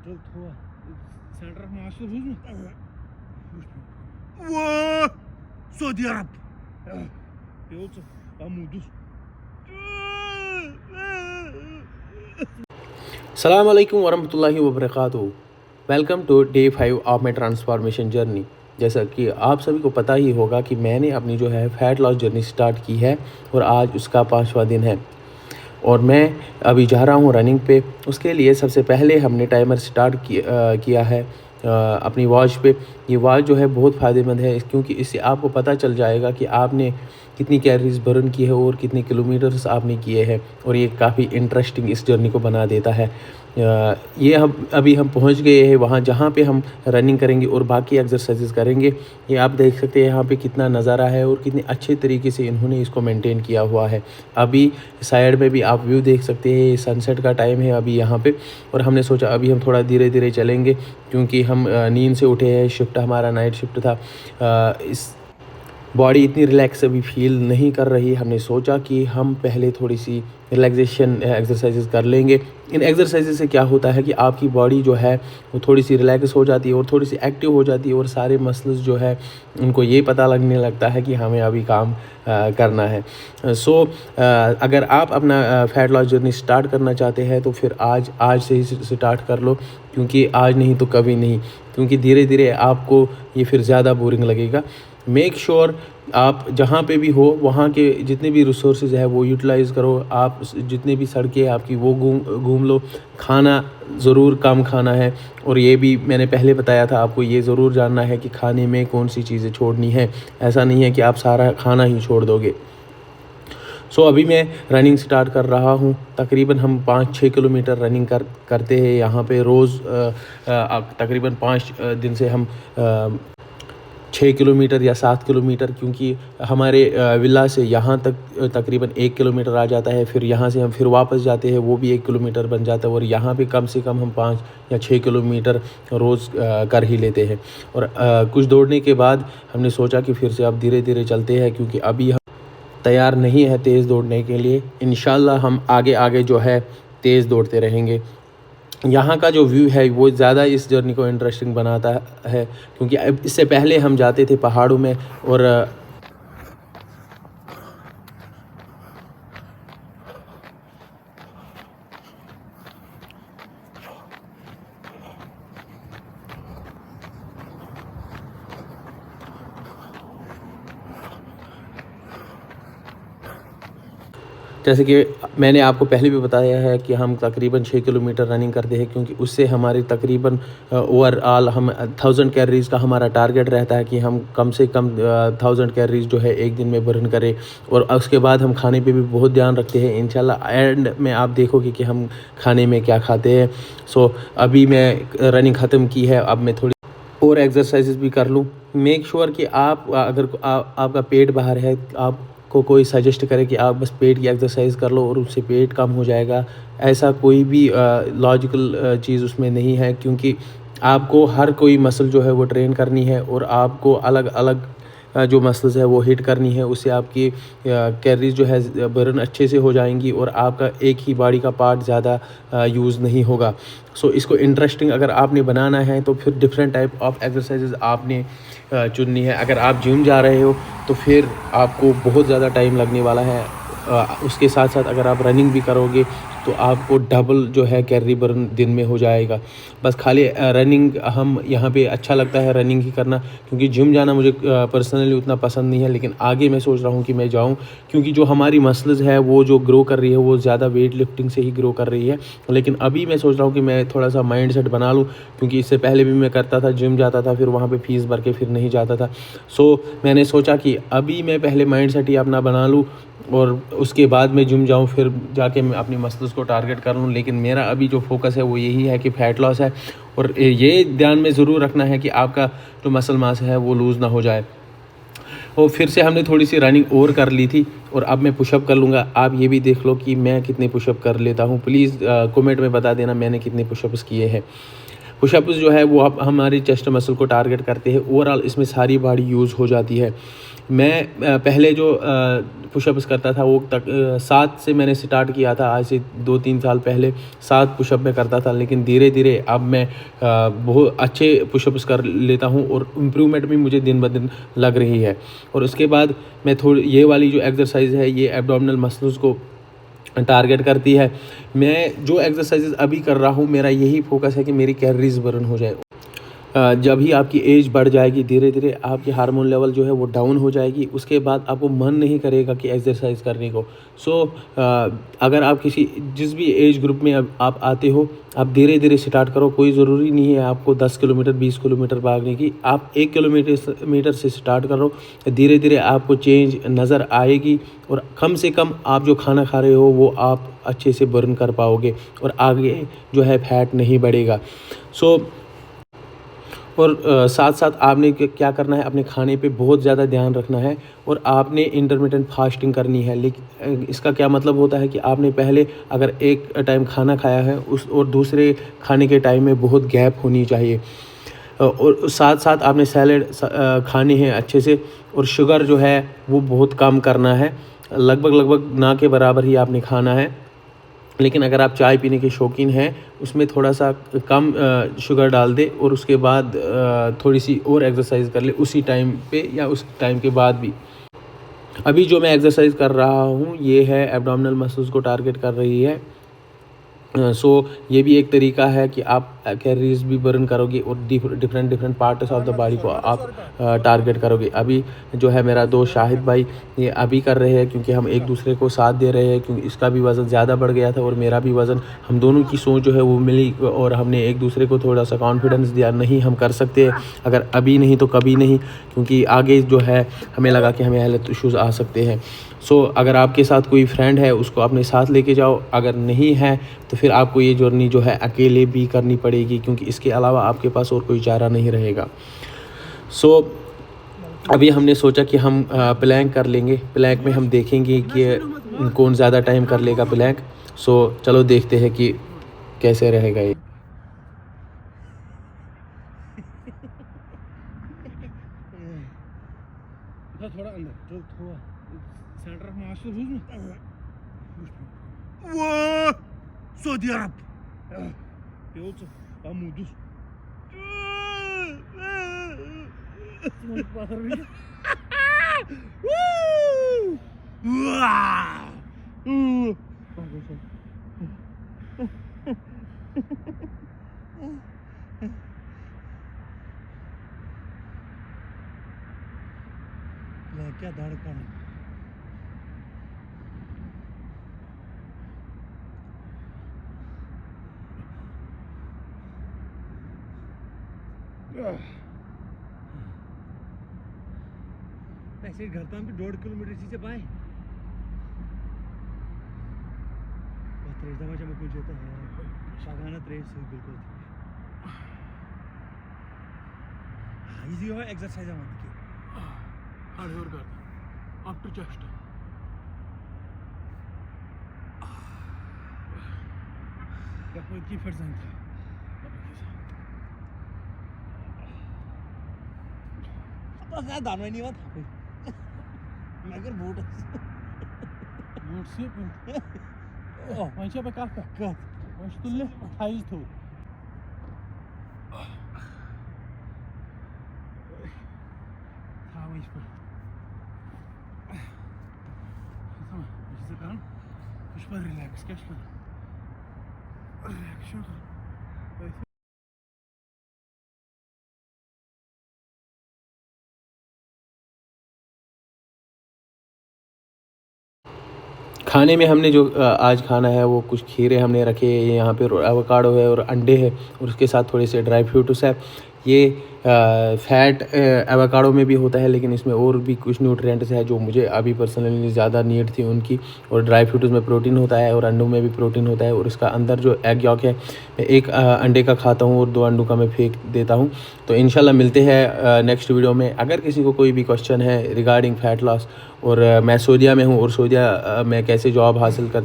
चल थोड़ा centre master हुई वो सऊदी अरब पेउच अमुदुस अस्सलाम वालेकुम वरहमतुल्लाहि वबरकातुहू। Welcome to day 5 of my transformation journey. जैसा कि आप सभी को पता ही होगा कि मैंने अपनी जो है फ़ैट लॉस जर्नी स्टार्ट की है और आज उसका 5वां दिन है और मैं अभी जा रहा हूँ रनिंग पे। उसके लिए सबसे पहले हमने टाइमर स्टार्ट किया है अपनी वॉच पे। ये वॉच जो है बहुत फ़ायदेमंद है क्योंकि इससे आपको पता चल जाएगा कि आपने कितनी कैलोरीज बर्न की है और कितने किलोमीटर्स आपने किए हैं, और ये काफ़ी इंटरेस्टिंग इस जर्नी को बना देता है। ये हम पहुंच गए हैं वहाँ जहाँ पे हम रनिंग करेंगे और बाकी एक्सरसाइजेस करेंगे। ये आप देख सकते हैं यहाँ पे कितना नज़ारा है और कितने अच्छे तरीके से इन्होंने इसको मेंटेन किया हुआ है। अभी साइड में भी आप व्यू देख सकते हैं, सनसेट का टाइम है अभी यहाँ पे, और हमने सोचा अभी हम थोड़ा धीरे धीरे चलेंगे क्योंकि हम नींद से उठे हैं। शिफ्ट हमारा नाइट शिफ्ट था। इस बॉडी इतनी रिलैक्स अभी फील नहीं कर रही। हमने सोचा कि हम पहले थोड़ी सी रिलैक्सेशन एक्सरसाइजेस कर लेंगे। इन एक्सरसाइजेस से क्या होता है कि आपकी बॉडी जो है वो थोड़ी सी रिलैक्स हो जाती है और थोड़ी सी एक्टिव हो जाती है, और सारे मसल्स जो है उनको ये पता लगने लगता है कि हमें अभी काम करना है। अगर आप अपना फ़ैट लॉस जर्नी स्टार्ट करना चाहते हैं तो फिर आज से ही स्टार्ट कर लो, क्योंकि आज नहीं तो कभी नहीं, क्योंकि धीरे धीरे आपको ये फिर ज़्यादा बोरिंग लगेगा। मेक श्योर आप जहाँ पे भी हो वहाँ के जितने भी रिसोर्सेज है वो यूटिलाइज़ करो। आप जितने भी सड़कें आपकी वो घूम लो। खाना ज़रूर कम खाना है, और ये भी मैंने पहले बताया था आपको, ये ज़रूर जानना है कि खाने में कौन सी चीज़ें छोड़नी है। ऐसा नहीं है कि आप सारा खाना ही छोड़ दोगे। अभी मैं रनिंग स्टार्ट कर रहा हूँ। तकरीबन हम 5-6 किलोमीटर रनिंग करते हैं यहाँ पे रोज़। तकरीबन 5 दिन से हम 6 किलोमीटर या 7 किलोमीटर, क्योंकि हमारे विला से यहाँ तक तकरीबन 1 किलोमीटर आ जाता है। फिर यहाँ से हम फिर वापस जाते हैं, वो भी 1 किलोमीटर बन जाता है, और यहाँ पे कम से कम हम 5 या 6 किलोमीटर रोज़ कर ही लेते हैं। और कुछ दौड़ने के बाद हमने सोचा कि फिर से अब धीरे धीरे चलते हैं, क्योंकि अभी हम तैयार नहीं है तेज़ दौड़ने के लिए। इंशाल्लाह हम आगे जो है तेज़ दौड़ते रहेंगे। यहाँ का जो व्यू है वो ज़्यादा इस जर्नी को इंटरेस्टिंग बनाता है, क्योंकि इससे पहले हम जाते थे पहाड़ों में, और जैसे कि मैंने आपको पहले भी बताया है कि हम तकरीबन 6 किलोमीटर रनिंग करते हैं, क्योंकि उससे हमारी तकरीबन ओवरऑल हम 1000 कैलोरीज़ का हमारा टारगेट रहता है कि हम कम से कम 1000 कैलोरीज़ जो है एक दिन में बर्न करें। और उसके बाद हम खाने पे भी बहुत ध्यान रखते हैं। इंशाल्लाह एंड में आप देखोगे कि हम खाने में क्या खाते हैं। अभी मैं रनिंग ख़त्म की है, अब मैं थोड़ी और एक्सरसाइजेस भी कर लूँ। मेक श्योर कि आप अगर आपका पेट बाहर है, आपको कोई सजेस्ट करे कि आप बस पेट की एक्सरसाइज कर लो और उससे पेट कम हो जाएगा, ऐसा कोई भी लॉजिकल चीज़ उसमें नहीं है, क्योंकि आपको हर कोई मसल जो है वो ट्रेन करनी है, और आपको अलग अलग जो मसल्स है वो हिट करनी है। उससे आपकी कैलोरीज जो है बर्न अच्छे से हो जाएंगी, और आपका एक ही बॉडी का पार्ट ज़्यादा यूज़ नहीं होगा। इसको इंटरेस्टिंग अगर आपने बनाना है तो फिर डिफरेंट टाइप ऑफ एक्सरसाइजेज आपने चुननी है। अगर आप जिम जा रहे हो तो फिर आपको बहुत ज़्यादा टाइम लगने वाला है। उसके साथ साथ अगर आप रनिंग भी करोगे तो आपको डबल जो है कैलोरी बर्न दिन में हो जाएगा। बस खाली रनिंग हम यहाँ पे अच्छा लगता है रनिंग ही करना, क्योंकि जिम जाना मुझे पर्सनली उतना पसंद नहीं है। लेकिन आगे मैं सोच रहा हूँ कि मैं जाऊँ, क्योंकि जो हमारी मसल्स है वो जो ग्रो कर रही है वो ज़्यादा वेट लिफ्टिंग से ही ग्रो कर रही है। लेकिन अभी मैं सोच रहा हूँ कि मैं थोड़ा सा माइंड सेट बना लूँ, क्योंकि इससे पहले भी मैं करता था, जिम जाता था, फिर वहाँ पर फ़ीस भर के फिर नहीं जाता था। मैंने सोचा कि अभी मैं पहले माइंड सेट ही अपना बना लूँ और उसके बाद मैं जिम जाऊँ, फिर जाके मैं अपनी मसल्स को टारगेट कर लूँ। लेकिन मेरा अभी जो फोकस है वो यही है कि फ़ैट लॉस है, और ये ध्यान में ज़रूर रखना है कि आपका जो मसल मास है वो लूज़ ना हो जाए। और फिर से हमने थोड़ी सी रनिंग और कर ली थी, और अब मैं पुशअप कर लूँगा। आप ये भी देख लो कि मैं कितने पुशअप कर लेता हूँ। प्लीज़ कमेंट में बता देना मैंने कितने पुशअप्स किए हैं। पुशअप्स जो है वो हमारी चेस्ट मसल को टारगेट करते हैं। ओवरऑल इसमें सारी बॉडी यूज़ हो जाती है। मैं पहले जो पुशअप्स करता था वो तक 7 से मैंने स्टार्ट किया था, आज से 2-3 साल पहले 7 पुशअप में करता था, लेकिन धीरे धीरे अब मैं बहुत अच्छे पुशअप्स कर लेता हूँ और इम्प्रूवमेंट भी मुझे दिन ब दिन लग रही है। और उसके बाद मैं थोड़ी ये वाली जो एक्सरसाइज है ये एब्डोमिनल मसल्स को टारगेट करती है। मैं जो एक्सरसाइजेस अभी कर रहा हूँ मेरा यही फोकस है कि मेरी कैलोरीज बर्न हो जाए। जब ही आपकी एज बढ़ जाएगी धीरे धीरे आपकी हार्मोन लेवल जो है वो डाउन हो जाएगी, उसके बाद आपको मन नहीं करेगा कि एक्सरसाइज करने को। अगर आप जिस भी एज ग्रुप में आप आते हो, आप धीरे धीरे स्टार्ट करो। कोई ज़रूरी नहीं है आपको 10 किलोमीटर 20 किलोमीटर भागने की, आप 1 किलोमीटर से स्टार्ट करो। धीरे धीरे आपको चेंज नज़र आएगी और कम से कम आप जो खाना खा रहे हो वो आप अच्छे से बर्न कर पाओगे और आगे जो है फैट नहीं बढ़ेगा। और साथ साथ आपने क्या करना है, अपने खाने पे बहुत ज़्यादा ध्यान रखना है और आपने इंटरमिटेंट फास्टिंग करनी है। लेकिन इसका क्या मतलब होता है कि आपने पहले अगर एक टाइम खाना खाया है और दूसरे खाने के टाइम में बहुत गैप होनी चाहिए। और साथ साथ आपने सैलेड खाने हैं अच्छे से, और शुगर जो है वो बहुत कम करना है, लगभग ना के बराबर ही आपने खाना है। लेकिन अगर आप चाय पीने के शौकीन हैं उसमें थोड़ा सा कम शुगर डाल दे और उसके बाद थोड़ी सी और एक्सरसाइज कर ले उसी टाइम पे या उस टाइम के बाद भी। अभी जो मैं एक्सरसाइज कर रहा हूँ ये है एब्डोमिनल मसल्स को टारगेट कर रही है। ये भी एक तरीका है कि आप कैलोरीज भी बर्न करोगे और different parts of the body को आप टारगेट करोगे। अभी जो है मेरा दोस्त शाहिद भाई ये अभी कर रहे हैं क्योंकि हम एक दूसरे को साथ दे रहे हैं, क्योंकि इसका भी वज़न ज़्यादा बढ़ गया था और मेरा भी वज़न, हम दोनों की सोच जो है वो मिली और हमने एक दूसरे को थोड़ा सा कॉन्फिडेंस दिया, नहीं हम कर सकते हैं, अगर अभी नहीं तो कभी नहीं, क्योंकि आगे जो है हमें लगा कि हमें हेल्थ इश्यूज़ आ सकते हैं। अगर आपके साथ कोई फ्रेंड है उसको अपने साथ लेके जाओ, अगर नहीं है तो फिर आपको ये जर्नी जो है अकेले भी करनी पड़ेगी, क्योंकि इसके अलावा आपके पास और कोई चारा नहीं रहेगा। अभी हमने सोचा कि हम प्लैंक कर लेंगे। प्लैंक में हम देखेंगे कि कौन ज़्यादा टाइम कर लेगा प्लैंक। चलो देखते हैं कि कैसे रहेगा ये। थोड़ा अंदर थोड़ा सेंटर ऑफ मास बुझ वो सऊदी अरब पेल मुदुस क्या धड़कन ऐसे घर तक भी 1.5 किलोमीटर से पाए त्रेस दफा जब कुछ होता है शागाना त्रेस बिल्कुल इजी हो एक्सरसाइज मत की हार्ड वर्क कर अप टू चेस्ट की फिर दानवा नहीं बात मगर बूट से वंशा पे कत वंश तुल्ले 28 थो रिलैक्स क्या खाने में हमने जो आज खाना है वो कुछ खीरे हमने रखे हैं, यहाँ पे एवोकाडो है और अंडे है और उसके साथ थोड़े से ड्राई फ्रूट्स है। ये फैट एवोकाडो में भी होता है, लेकिन इसमें और भी कुछ न्यूट्रिएंट्स है जो मुझे अभी पर्सनली ज़्यादा नीड थी उनकी। और ड्राई फ्रूट्स में प्रोटीन होता है और अंडों में भी प्रोटीन होता है। और इसका अंदर जो एग यॉक है मैं एक अंडे का खाता हूँ और 2 अंडों का मैं फेंक देता हूँ। तो इंशाल्लाह मिलते हैं नेक्स्ट वीडियो में। अगर किसी को कोई भी क्वेश्चन है रिगार्डिंग फैट लॉस, और मैं सऊदीया में हूँ और सऊदीया में कैसे जॉब हासिल कर